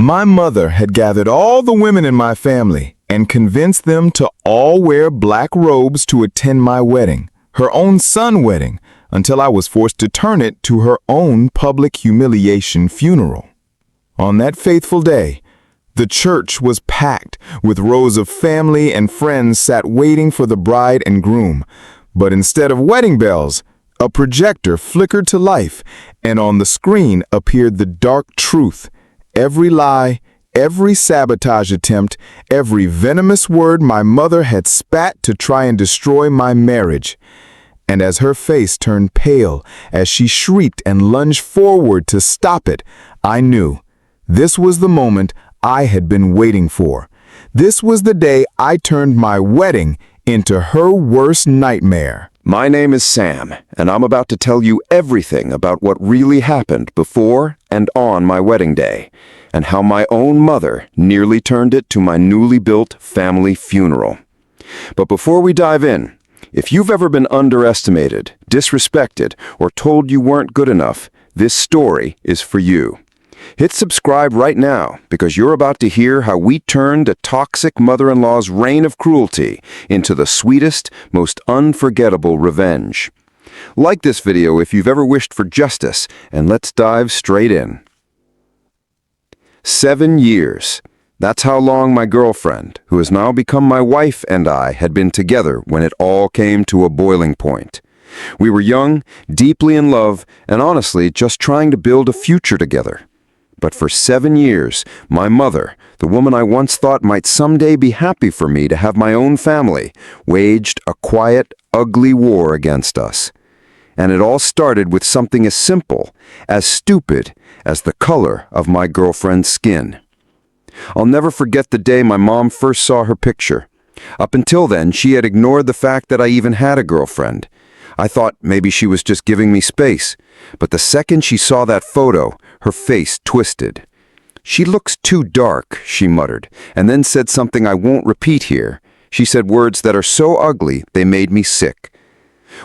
My mother had gathered all the women in my family and convinced them to all wear black robes to attend my wedding, her own son's wedding, until I was forced to turn it to her own public humiliation funeral. On that faithful day, the church was packed with rows of family and friends sat waiting for the bride and groom. But instead of wedding bells, a projector flickered to life, and on the screen appeared the dark truth. Every lie, every sabotage attempt, every venomous word my mother had spat to try and destroy my marriage. And as her face turned pale, as she shrieked and lunged forward to stop it, I knew this was the moment I had been waiting for. This was the day I turned my wedding into her worst nightmare. My name is Sam, and I'm about to tell you everything about what really happened before and on my wedding day, and how my own mother nearly turned it to my newly built family funeral. But before we dive in, if you've ever been underestimated, disrespected, or told you weren't good enough, this story is for you. Hit subscribe right now, because you're about to hear how we turned a toxic mother-in-law's reign of cruelty into the sweetest, most unforgettable revenge. Like this video if you've ever wished for justice, and let's dive straight in. 7 years. That's how long my girlfriend, who has now become my wife, and I had been together when it all came to a boiling point. We were young, deeply in love, and honestly just trying to build a future together. But for 7 years, my mother, the woman I once thought might someday be happy for me to have my own family, waged a quiet, ugly war against us. And it all started with something as simple, as stupid, as the color of my girlfriend's skin. I'll never forget the day my mom first saw her picture. Up until then, she had ignored the fact that I even had a girlfriend. I thought maybe she was just giving me space. But the second she saw that photo, her face twisted. "She looks too dark," she muttered, and then said something I won't repeat here. She said words that are so ugly they made me sick.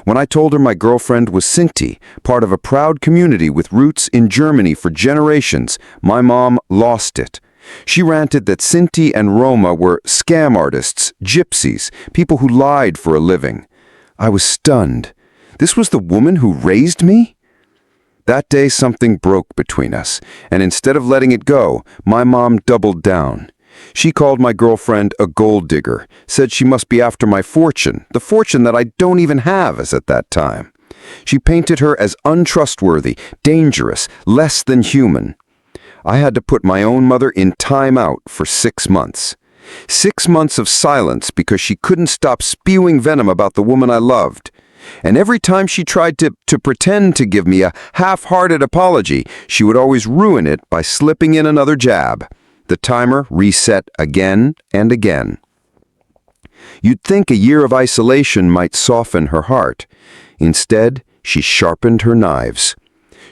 When I told her my girlfriend was Sinti, part of a proud community with roots in Germany for generations, my mom lost it. She ranted that Sinti and Roma were scam artists, gypsies, people who lied for a living. I was stunned. This was the woman who raised me? That day something broke between us, and instead of letting it go, my mom doubled down. She called my girlfriend a gold digger, said she must be after my fortune, the fortune that I don't even have as at that time. She painted her as untrustworthy, dangerous, less than human. I had to put my own mother in time out for 6 months. 6 months of silence because she couldn't stop spewing venom about the woman I loved. And every time she tried to pretend to give me a half-hearted apology, she would always ruin it by slipping in another jab. The timer reset again and again. You'd think a year of isolation might soften her heart. Instead, she sharpened her knives.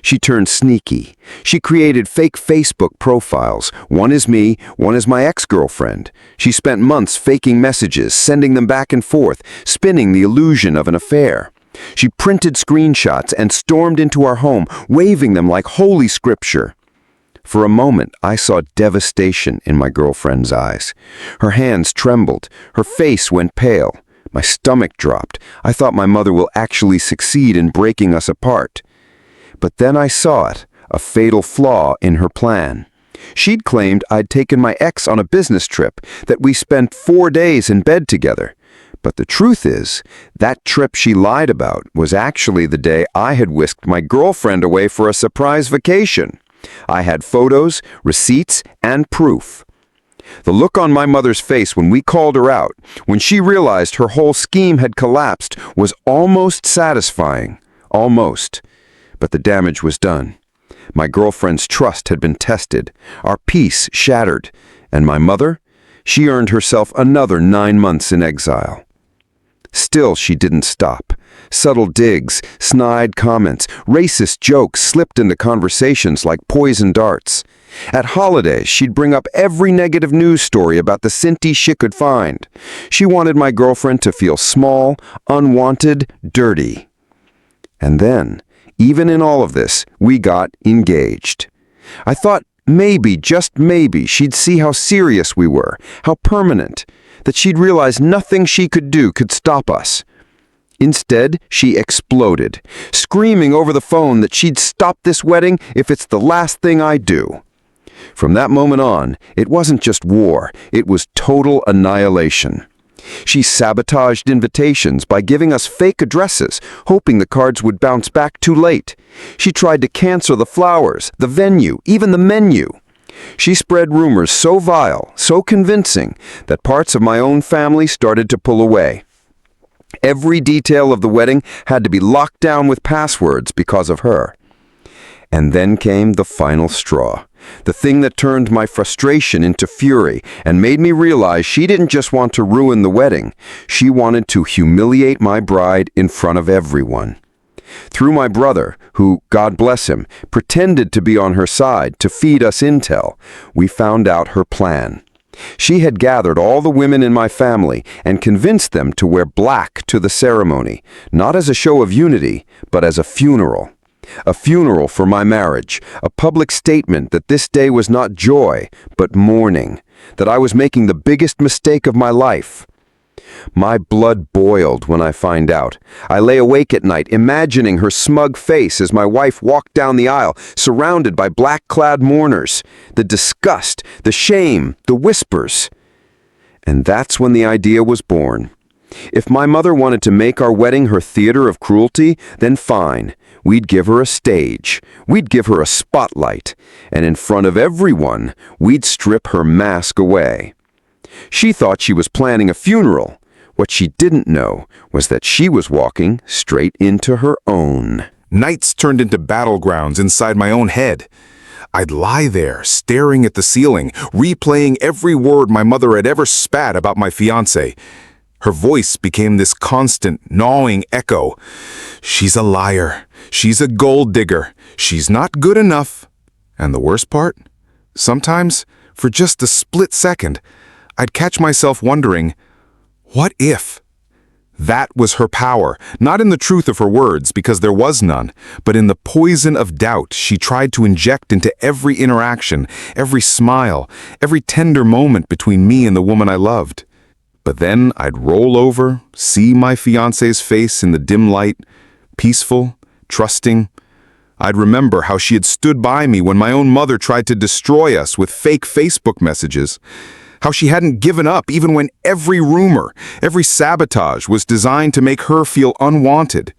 She turned sneaky. She created fake Facebook profiles. One is me, one is my ex-girlfriend. She spent months faking messages, sending them back and forth, spinning the illusion of an affair. She printed screenshots and stormed into our home, waving them like holy scripture. For a moment, I saw devastation in my girlfriend's eyes. Her hands trembled. Her face went pale. My stomach dropped. I thought my mother will actually succeed in breaking us apart. But then I saw it, a fatal flaw in her plan. She'd claimed I'd taken my ex on a business trip, that we spent 4 days in bed together. But the truth is, that trip she lied about was actually the day I had whisked my girlfriend away for a surprise vacation. I had photos, receipts, and proof. The look on my mother's face when we called her out, when she realized her whole scheme had collapsed, was almost satisfying. Almost. But the damage was done. My girlfriend's trust had been tested, our peace shattered, and my mother, she earned herself another 9 months in exile. Still, she didn't stop. Subtle digs, snide comments, racist jokes slipped into conversations like poison darts. At holidays, she'd bring up every negative news story about the Sinti she could find. She wanted my girlfriend to feel small, unwanted, dirty. And then, even in all of this, we got engaged. I thought maybe, just maybe, she'd see how serious we were, how permanent, that she'd realize nothing she could do could stop us. Instead, she exploded, screaming over the phone that she'd stop this wedding if it's the last thing I do. From that moment on, it wasn't just war, it was total annihilation. She sabotaged invitations by giving us fake addresses, hoping the cards would bounce back too late. She tried to cancel the flowers, the venue, even the menu. She spread rumors so vile, so convincing, that parts of my own family started to pull away. Every detail of the wedding had to be locked down with passwords because of her. And then came the final straw, the thing that turned my frustration into fury and made me realize she didn't just want to ruin the wedding, she wanted to humiliate my bride in front of everyone. Through my brother, who, God bless him, pretended to be on her side to feed us intel, we found out her plan. She had gathered all the women in my family and convinced them to wear black to the ceremony, not as a show of unity, but as a funeral. A funeral for my marriage, a public statement that this day was not joy, but mourning, that I was making the biggest mistake of my life. My blood boiled when I found out. I lay awake at night, imagining her smug face as my wife walked down the aisle, surrounded by black-clad mourners. The disgust, the shame, the whispers. And that's when the idea was born. If my mother wanted to make our wedding her theater of cruelty, then fine. We'd give her a stage. We'd give her a spotlight. And in front of everyone, we'd strip her mask away. She thought she was planning a funeral. What she didn't know was that she was walking straight into her own. Nights turned into battlegrounds inside my own head. I'd lie there, staring at the ceiling, replaying every word my mother had ever spat about my fiancé. Her voice became this constant, gnawing echo. She's a liar. She's a gold digger. She's not good enough. And the worst part? Sometimes, for just a split second, I'd catch myself wondering, what if? That was her power, not in the truth of her words, because there was none, but in the poison of doubt she tried to inject into every interaction, every smile, every tender moment between me and the woman I loved. But then I'd roll over, see my fiancé's face in the dim light, peaceful, trusting. I'd remember how she had stood by me when my own mother tried to destroy us with fake Facebook messages. How she hadn't given up even when every rumor, every sabotage was designed to make her feel unwanted.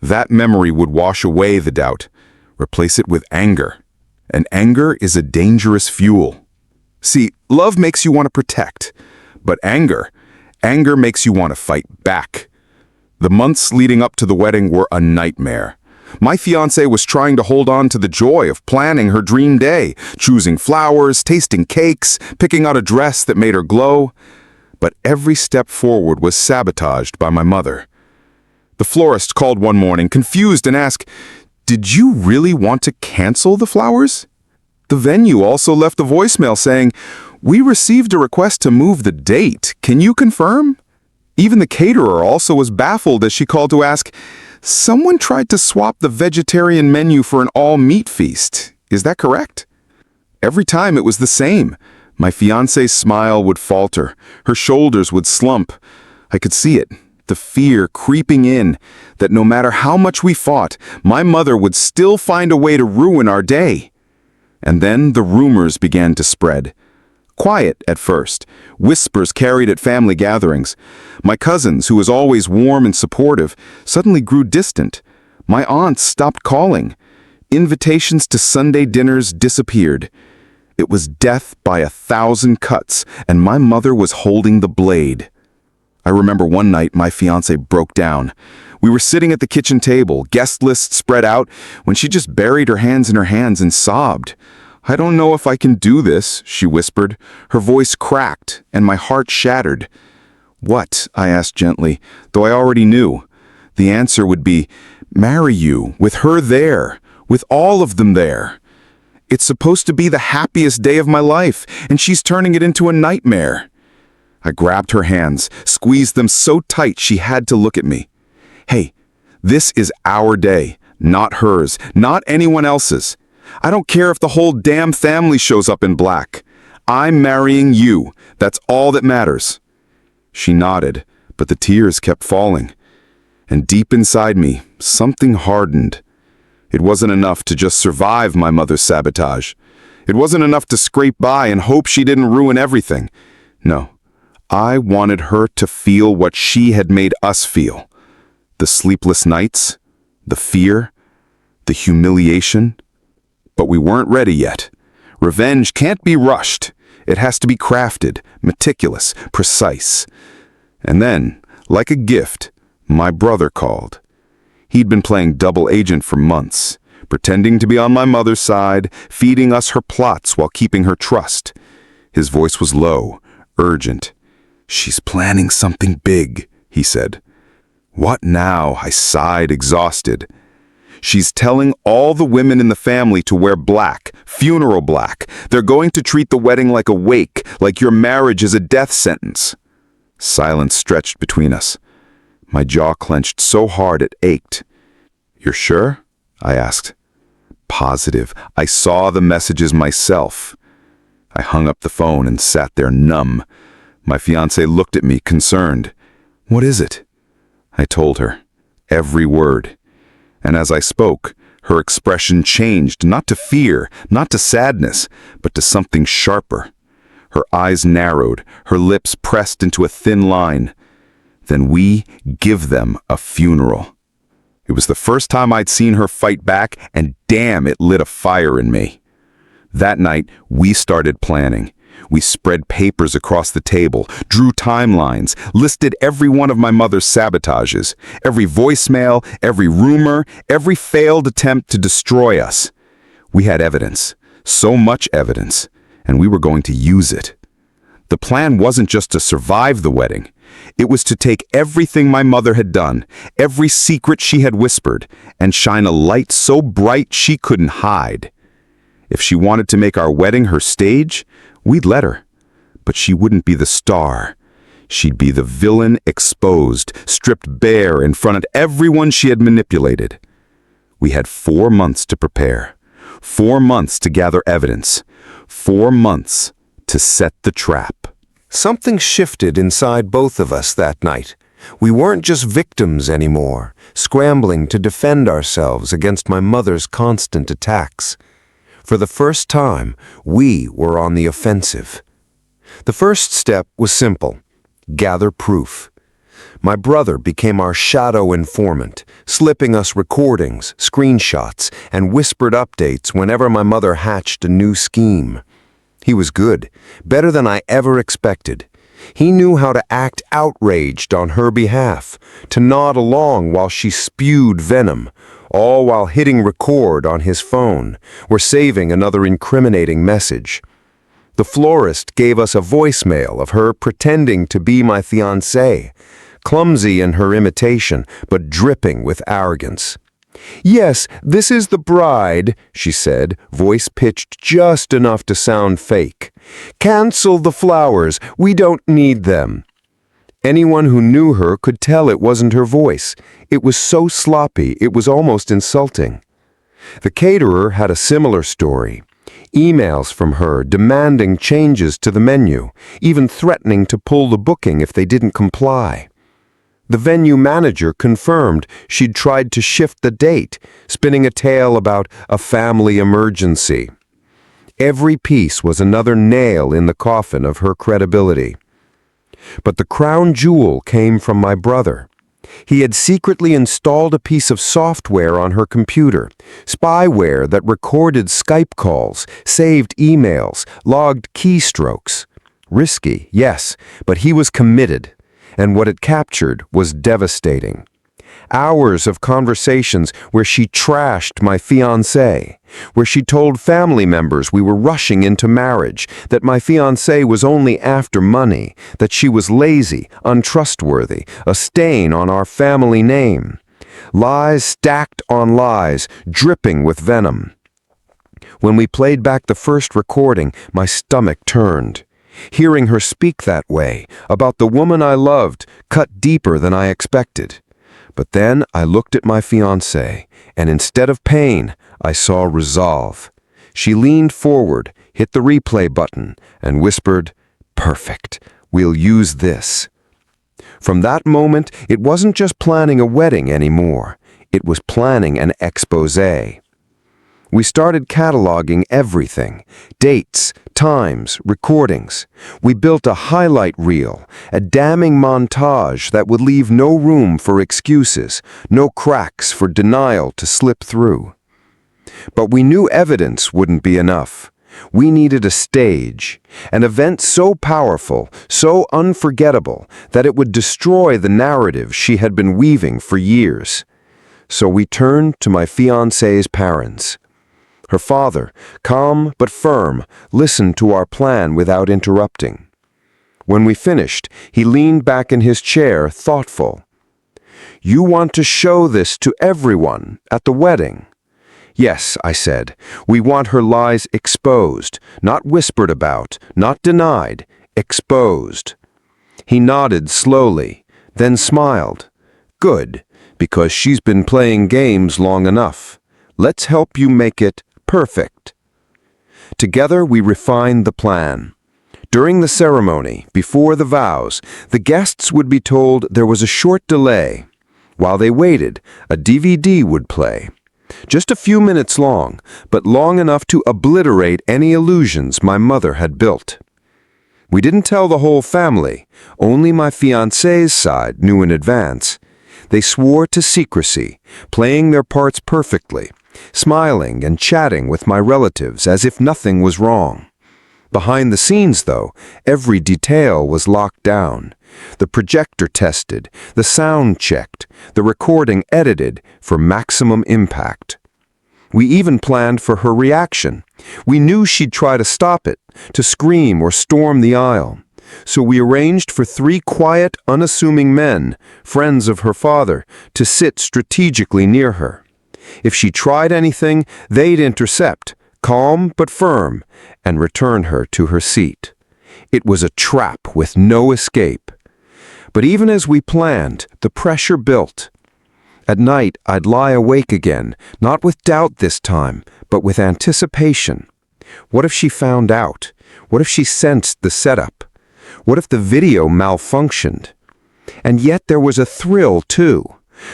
That memory would wash away the doubt, replace it with anger. And anger is a dangerous fuel. See, love makes you want to protect, but anger makes you want to fight back. The months leading up to the wedding were a nightmare. My fiancé was trying to hold on to the joy of planning her dream day, choosing flowers, tasting cakes, picking out a dress that made her glow. But every step forward was sabotaged by my mother. The florist called one morning, confused, and asked, "Did you really want to cancel the flowers?" The venue also left a voicemail saying, "We received a request to move the date. Can you confirm?" Even the caterer also was baffled as she called to ask, "Someone tried to swap the vegetarian menu for an all-meat feast. Is that correct?" Every time it was the same. My fiancé's smile would falter. Her shoulders would slump. I could see it, the fear creeping in, that no matter how much we fought, my mother would still find a way to ruin our day. And then the rumors began to spread. Quiet at first, whispers carried at family gatherings. My cousins, who was always warm and supportive, suddenly grew distant. My aunts stopped calling. Invitations to Sunday dinners disappeared. It was death by 1,000 cuts, and my mother was holding the blade. I remember one night my fiancé broke down. We were sitting at the kitchen table, guest list spread out, when she just buried her hands in her hands and sobbed. "I don't know if I can do this," she whispered. Her voice cracked, and my heart shattered. "What?" I asked gently, though I already knew. The answer would be, "Marry you, with her there, with all of them there. It's supposed to be the happiest day of my life, and she's turning it into a nightmare." I grabbed her hands, squeezed them so tight she had to look at me. "Hey, this is our day, not hers, not anyone else's. I don't care if the whole damn family shows up in black. I'm marrying you. That's all that matters." She nodded, but the tears kept falling. And deep inside me, something hardened. It wasn't enough to just survive my mother's sabotage. It wasn't enough to scrape by and hope she didn't ruin everything. No, I wanted her to feel what she had made us feel. The sleepless nights, the fear, the humiliation. But we weren't ready yet. Revenge can't be rushed. It has to be crafted, meticulous, precise. And then, like a gift, my brother called. He'd been playing double agent for months, pretending to be on my mother's side, feeding us her plots while keeping her trust. His voice was low, urgent. "She's planning something big," he said. "What now?" I sighed, exhausted. "She's telling all the women in the family to wear black, funeral black. They're going to treat the wedding like a wake, like your marriage is a death sentence." Silence stretched between us. My jaw clenched so hard it ached. "You're sure?" I asked. "Positive. I saw the messages myself." I hung up the phone and sat there numb. My fiancé looked at me, concerned. "What is it?" I told her. Every word. And as I spoke, her expression changed, not to fear, not to sadness, but to something sharper. Her eyes narrowed, her lips pressed into a thin line. "Then we give them a funeral." It was the first time I'd seen her fight back, and damn, it lit a fire in me. That night, we started planning. We spread papers across the table, drew timelines, listed every one of my mother's sabotages, every voicemail, every rumor, every failed attempt to destroy us. We had evidence, so much evidence, and we were going to use it. The plan wasn't just to survive the wedding. It was to take everything my mother had done, every secret she had whispered, and shine a light so bright she couldn't hide. If she wanted to make our wedding her stage, we'd let her. But she wouldn't be the star. She'd be the villain exposed, stripped bare in front of everyone she had manipulated. We had 4 months to prepare. 4 months to gather evidence. 4 months to set the trap. Something shifted inside both of us that night. We weren't just victims anymore, scrambling to defend ourselves against my mother's constant attacks. For the first time, we were on the offensive. The first step was simple: gather proof. My brother became our shadow informant, slipping us recordings, screenshots, and whispered updates whenever my mother hatched a new scheme. He was good, better than I ever expected. He knew how to act outraged on her behalf, to nod along while she spewed venom, all while hitting record on his phone, or saving another incriminating message. The florist gave us a voicemail of her pretending to be my fiancé, clumsy in her imitation, but dripping with arrogance. "Yes, this is the bride," she said, voice pitched just enough to sound fake. "Cancel the flowers, we don't need them." Anyone who knew her could tell it wasn't her voice. It was so sloppy, it was almost insulting. The caterer had a similar story. Emails from her demanding changes to the menu, even threatening to pull the booking if they didn't comply. The venue manager confirmed she'd tried to shift the date, spinning a tale about a family emergency. Every piece was another nail in the coffin of her credibility. But the crown jewel came from my brother. He had secretly installed a piece of software on her computer, spyware that recorded Skype calls, saved emails, logged keystrokes. Risky, yes, but he was committed, and what it captured was devastating. Hours of conversations where she trashed my fiancé, where she told family members we were rushing into marriage, that my fiancé was only after money, that she was lazy, untrustworthy, a stain on our family name. Lies stacked on lies, dripping with venom. When we played back the first recording, my stomach turned. Hearing her speak that way, about the woman I loved, cut deeper than I expected. But then I looked at my fiancé, and instead of pain, I saw resolve. She leaned forward, hit the replay button, and whispered, "Perfect. We'll use this." From that moment, it wasn't just planning a wedding anymore. It was planning an exposé. We started cataloging everything: dates, times, recordings. We built a highlight reel, a damning montage that would leave no room for excuses, no cracks for denial to slip through. But we knew evidence wouldn't be enough. We needed a stage, an event so powerful, so unforgettable, that it would destroy the narrative she had been weaving for years. So we turned to my fiancé's parents. Her father, calm but firm, listened to our plan without interrupting. When we finished, he leaned back in his chair, thoughtful. "You want to show this to everyone at the wedding?" "Yes," I said. "We want her lies exposed, not whispered about, not denied, exposed." He nodded slowly, then smiled. "Good, because she's been playing games long enough. Let's help you make it perfect." Together we refined the plan. During the ceremony, before the vows, the guests would be told there was a short delay. While they waited, a DVD would play. Just a few minutes long, but long enough to obliterate any illusions my mother had built. We didn't tell the whole family. Only my fiancé's side knew in advance. They swore to secrecy, playing their parts perfectly, smiling and chatting with my relatives as if nothing was wrong. Behind the scenes, though, every detail was locked down. The projector tested, the sound checked, the recording edited for maximum impact. We even planned for her reaction. We knew she'd try to stop it, to scream or storm the aisle. So we arranged for 3 quiet, unassuming men, friends of her father, to sit strategically near her. If she tried anything, they'd intercept, calm but firm, and return her to her seat. It was a trap with no escape. But even as we planned, the pressure built. At night, I'd lie awake again, not with doubt this time, but with anticipation. What if she found out? What if she sensed the setup? What if the video malfunctioned? And yet there was a thrill, too.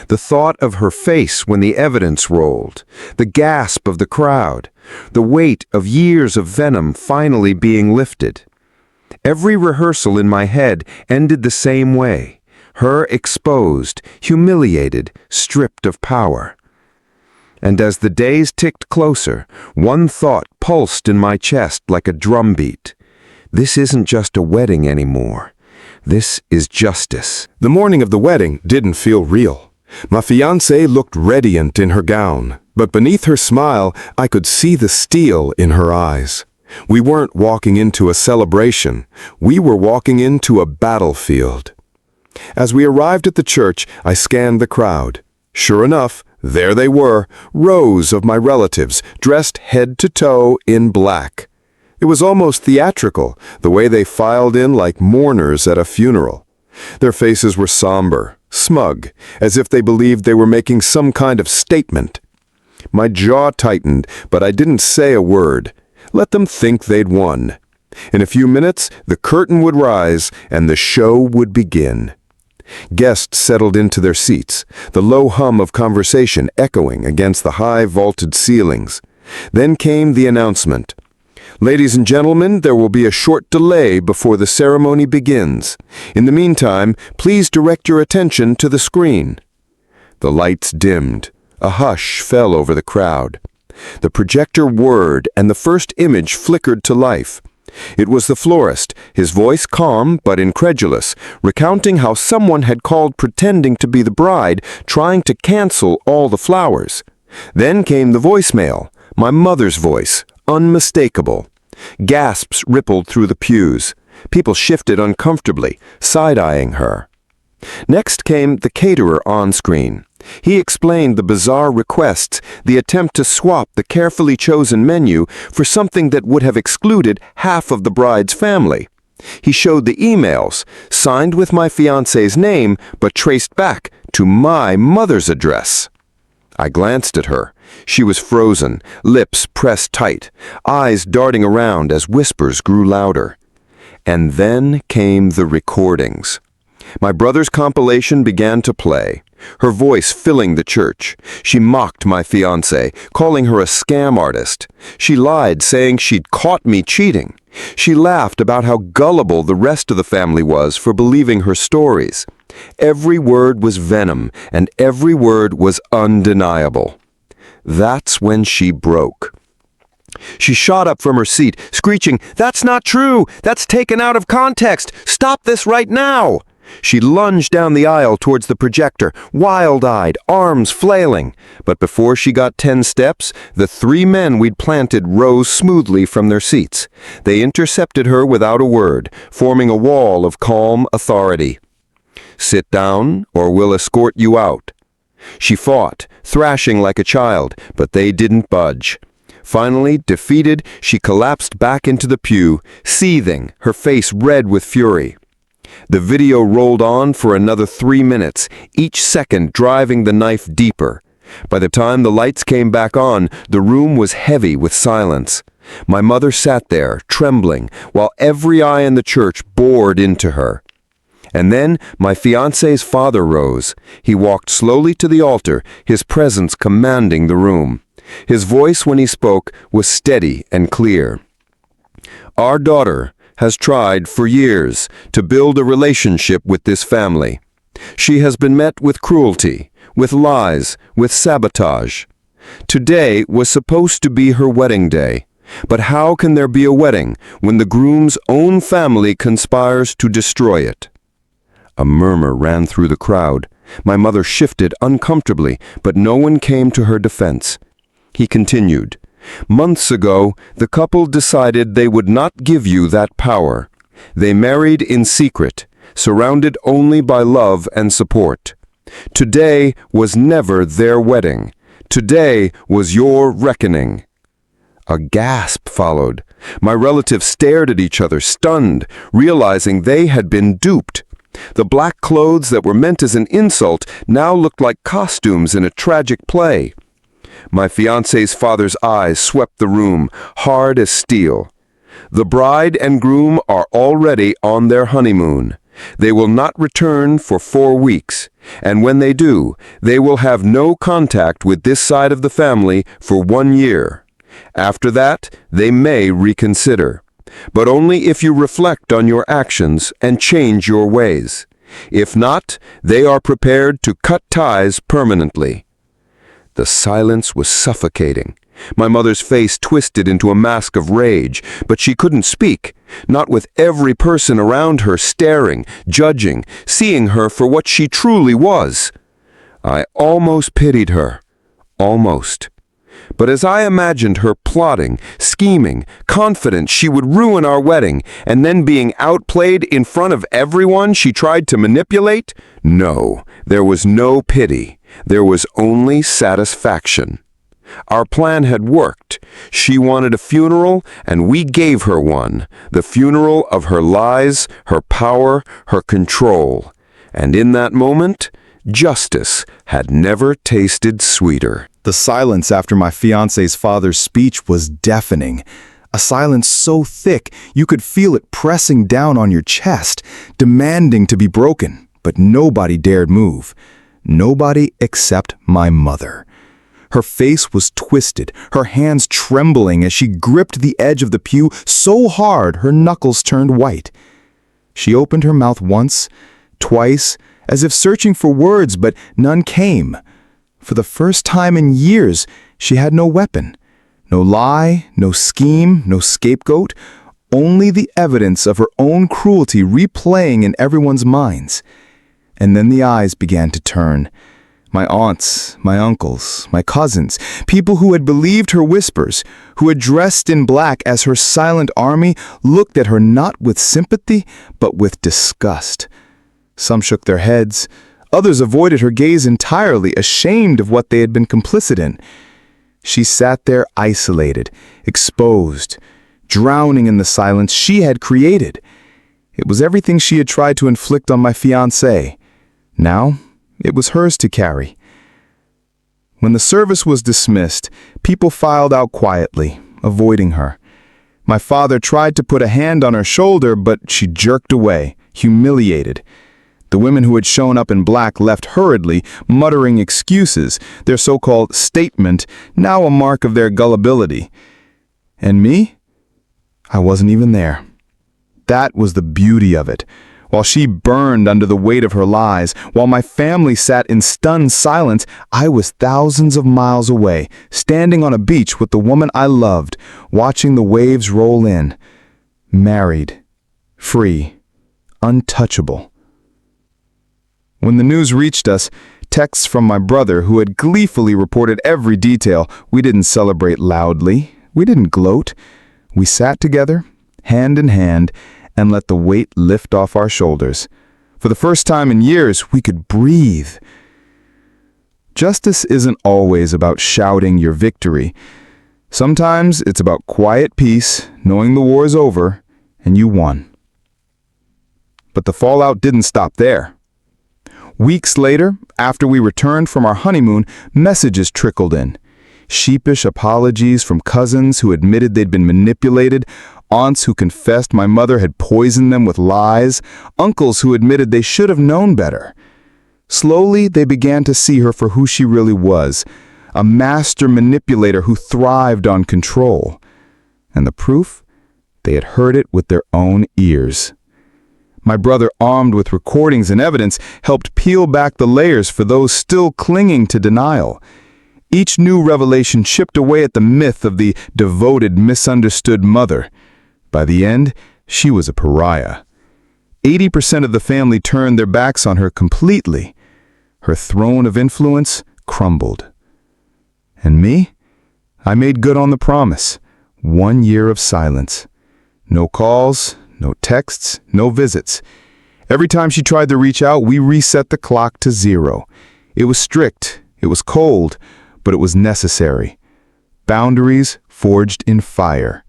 The thought of her face when the evidence rolled, the gasp of the crowd, the weight of years of venom finally being lifted. Every rehearsal in my head ended the same way. Her exposed, humiliated, stripped of power. And as the days ticked closer, one thought pulsed in my chest like a drumbeat. This isn't just a wedding anymore. This is justice. The morning of the wedding didn't feel real. My fiancée looked radiant in her gown, but beneath her smile, I could see the steel in her eyes. We weren't walking into a celebration. We were walking into a battlefield. As we arrived at the church, I scanned the crowd. Sure enough, there they were, rows of my relatives, dressed head to toe in black. It was almost theatrical, the way they filed in like mourners at a funeral. Their faces were somber, smug, as if they believed they were making some kind of statement. My jaw tightened, but I didn't say a word. Let them think they'd won. In a few minutes, the curtain would rise and the show would begin. Guests settled into their seats, the low hum of conversation echoing against the high vaulted ceilings. Then came the announcement. "Ladies and gentlemen, there will be a short delay before the ceremony begins. In the meantime, please direct your attention to the screen." The lights dimmed. A hush fell over the crowd. The projector whirred and the first image flickered to life. It was the florist, his voice calm but incredulous, recounting how someone had called pretending to be the bride, trying to cancel all the flowers. Then came the voicemail, my mother's voice, unmistakable. Gasps rippled through the pews. People shifted uncomfortably, side-eyeing her. Next came the caterer on screen. He explained the bizarre requests, the attempt to swap the carefully chosen menu for something that would have excluded half of the bride's family. He showed the emails, signed with my fiancé's name, but traced back to my mother's address. I glanced at her. She was frozen, lips pressed tight, eyes darting around as whispers grew louder. And then came the recordings. My brother's compilation began to play, her voice filling the church. She mocked my fiancé, calling her a scam artist. She lied, saying she'd caught me cheating. She laughed about how gullible the rest of the family was for believing her stories. Every word was venom, and every word was undeniable. That's when she broke. She shot up from her seat, screeching, "That's not true! That's taken out of context! Stop this right now!" She lunged down the aisle towards the projector, wild-eyed, arms flailing. But before she got 10 steps, the 3 men we'd planted rose smoothly from their seats. They intercepted her without a word, forming a wall of calm authority. "Sit down, or we'll escort you out." She fought, thrashing like a child, but they didn't budge. Finally, defeated, she collapsed back into the pew, seething, her face red with fury. The video rolled on for another 3 minutes, each second driving the knife deeper. By the time the lights came back on, the room was heavy with silence. My mother sat there, trembling, while every eye in the church bored into her. And then my fiancé's father rose. He walked slowly to the altar, his presence commanding the room. His voice when he spoke was steady and clear. "Our daughter has tried for years to build a relationship with this family. She has been met with cruelty, with lies, with sabotage. Today was supposed to be her wedding day. But how can there be a wedding when the groom's own family conspires to destroy it?" A murmur ran through the crowd. My mother shifted uncomfortably, but no one came to her defense. He continued, "Months ago, the couple decided they would not give you that power. They married in secret, surrounded only by love and support. Today was never their wedding. Today was your reckoning." A gasp followed. My relatives stared at each other, stunned, realizing they had been duped. The black clothes that were meant as an insult now looked like costumes in a tragic play. My fiancé's father's eyes swept the room, hard as steel. "The bride and groom are already on their honeymoon. They will not return for 4 weeks, and when they do, they will have no contact with this side of the family for 1 year. After that, they may reconsider, but only if you reflect on your actions and change your ways. If not, they are prepared to cut ties permanently." The silence was suffocating. My mother's face twisted into a mask of rage, but she couldn't speak, not with every person around her staring, judging, seeing her for what she truly was. I almost pitied her. Almost. But as I imagined her plotting, scheming, confident she would ruin our wedding, and then being outplayed in front of everyone she tried to manipulate, no, there was no pity. There was only satisfaction. Our plan had worked. She wanted a funeral, and we gave her one. The funeral of her lies, her power, her control. And in that moment, justice had never tasted sweeter. The silence after my fiancé's father's speech was deafening. A silence so thick you could feel it pressing down on your chest, demanding to be broken. But nobody dared move. Nobody except my mother. Her face was twisted, her hands trembling as she gripped the edge of the pew so hard her knuckles turned white. She opened her mouth once, twice, as if searching for words, but none came. For the first time in years, she had no weapon. No lie, no scheme, no scapegoat, only the evidence of her own cruelty replaying in everyone's minds. And then the eyes began to turn. My aunts, my uncles, my cousins, people who had believed her whispers, who had dressed in black as her silent army, looked at her not with sympathy, but with disgust. Some shook their heads. Others avoided her gaze entirely, ashamed of what they had been complicit in. She sat there isolated, exposed, drowning in the silence she had created. It was everything she had tried to inflict on my fiancé. Now, it was hers to carry. When the service was dismissed, people filed out quietly, avoiding her. My father tried to put a hand on her shoulder, but she jerked away, humiliated. The women who had shown up in black left hurriedly, muttering excuses, their so-called statement now a mark of their gullibility. And me? I wasn't even there. That was the beauty of it. While she burned under the weight of her lies, while my family sat in stunned silence, I was thousands of miles away, standing on a beach with the woman I loved, watching the waves roll in. Married, free, untouchable. When the news reached us, texts from my brother, who had gleefully reported every detail, we didn't celebrate loudly. We didn't gloat. We sat together, hand in hand, and let the weight lift off our shoulders. For the first time in years, we could breathe. Justice isn't always about shouting your victory. Sometimes it's about quiet peace, knowing the war's over, and you won. But the fallout didn't stop there. Weeks later, after we returned from our honeymoon, messages trickled in. Sheepish apologies from cousins who admitted they'd been manipulated, aunts who confessed my mother had poisoned them with lies, uncles who admitted they should have known better. Slowly, they began to see her for who she really was, a master manipulator who thrived on control. And the proof? They had heard it with their own ears. My brother, armed with recordings and evidence, helped peel back the layers for those still clinging to denial. Each new revelation chipped away at the myth of the devoted, misunderstood mother. By the end, she was a pariah. 80% of the family turned their backs on her completely. Her throne of influence crumbled. And me? I made good on the promise. 1 year of silence. No calls, no texts, no visits. Every time she tried to reach out, we reset the clock to 0. It was strict, it was cold, but it was necessary. Boundaries forged in fire.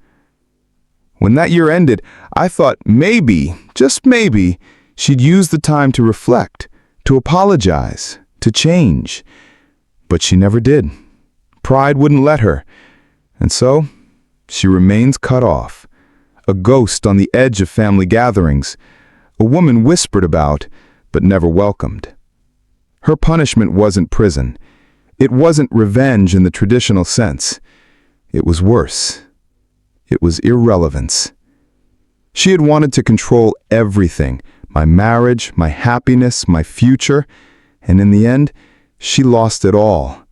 When that year ended, I thought maybe, just maybe, she'd use the time to reflect, to apologize, to change. But she never did. Pride wouldn't let her. And so, she remains cut off, a ghost on the edge of family gatherings, a woman whispered about, but never welcomed. Her punishment wasn't prison. It wasn't revenge in the traditional sense. It was worse. It was irrelevance. She had wanted to control everything, my marriage, my happiness, my future, and in the end, she lost it all.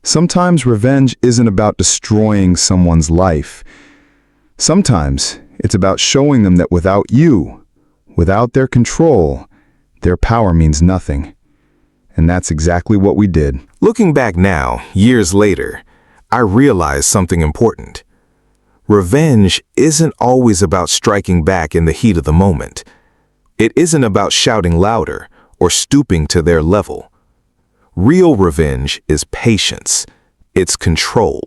Sometimes revenge isn't about destroying someone's life. Sometimes it's about showing them that without you, without their control, their power means nothing. And that's exactly what we did. Looking back now, years later, I realized something important. Revenge isn't always about striking back in the heat of the moment. It isn't about shouting louder or stooping to their level. Real revenge is patience. It's control.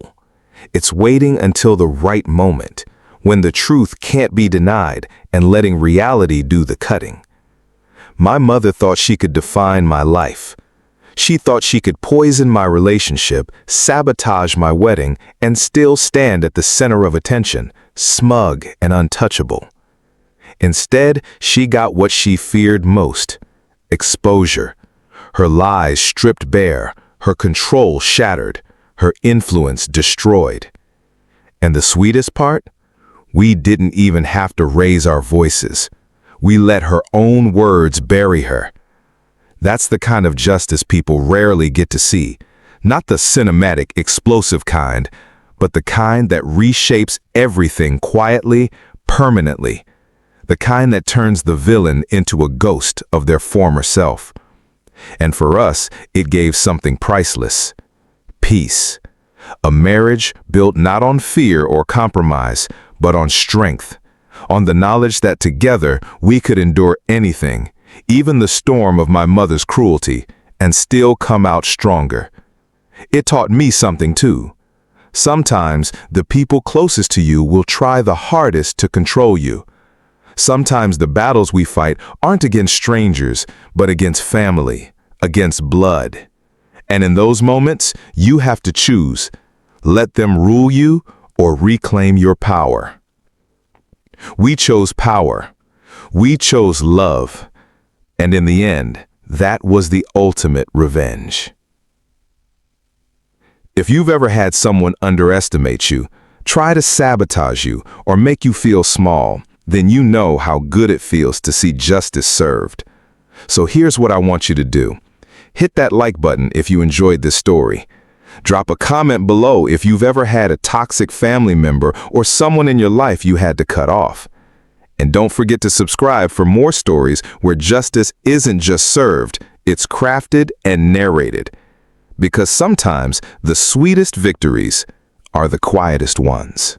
It's waiting until the right moment, when the truth can't be denied, and letting reality do the cutting. My mother thought she could define my life. She thought she could poison my relationship, sabotage my wedding, and still stand at the center of attention, smug and untouchable. Instead, she got what she feared most: exposure. Her lies stripped bare, her control shattered, her influence destroyed. And the sweetest part? We didn't even have to raise our voices. We let her own words bury her. That's the kind of justice people rarely get to see. Not the cinematic, explosive kind, but the kind that reshapes everything quietly, permanently. The kind that turns the villain into a ghost of their former self. And for us, it gave something priceless: peace. A marriage built not on fear or compromise, but on strength. On the knowledge that together we could endure anything, even the storm of my mother's cruelty, and still come out stronger. It taught me something too. Sometimes the people closest to you will try the hardest to control you. Sometimes the battles we fight aren't against strangers, but against family, against blood. And in those moments, you have to choose. Let them rule you or reclaim your power. We chose power. We chose love. And in the end, that was the ultimate revenge. If you've ever had someone underestimate you, try to sabotage you, or make you feel small, then you know how good it feels to see justice served. So here's what I want you to do. Hit that like button if you enjoyed this story. Drop a comment below if you've ever had a toxic family member or someone in your life you had to cut off. And don't forget to subscribe for more stories where justice isn't just served, it's crafted and narrated. Because sometimes the sweetest victories are the quietest ones.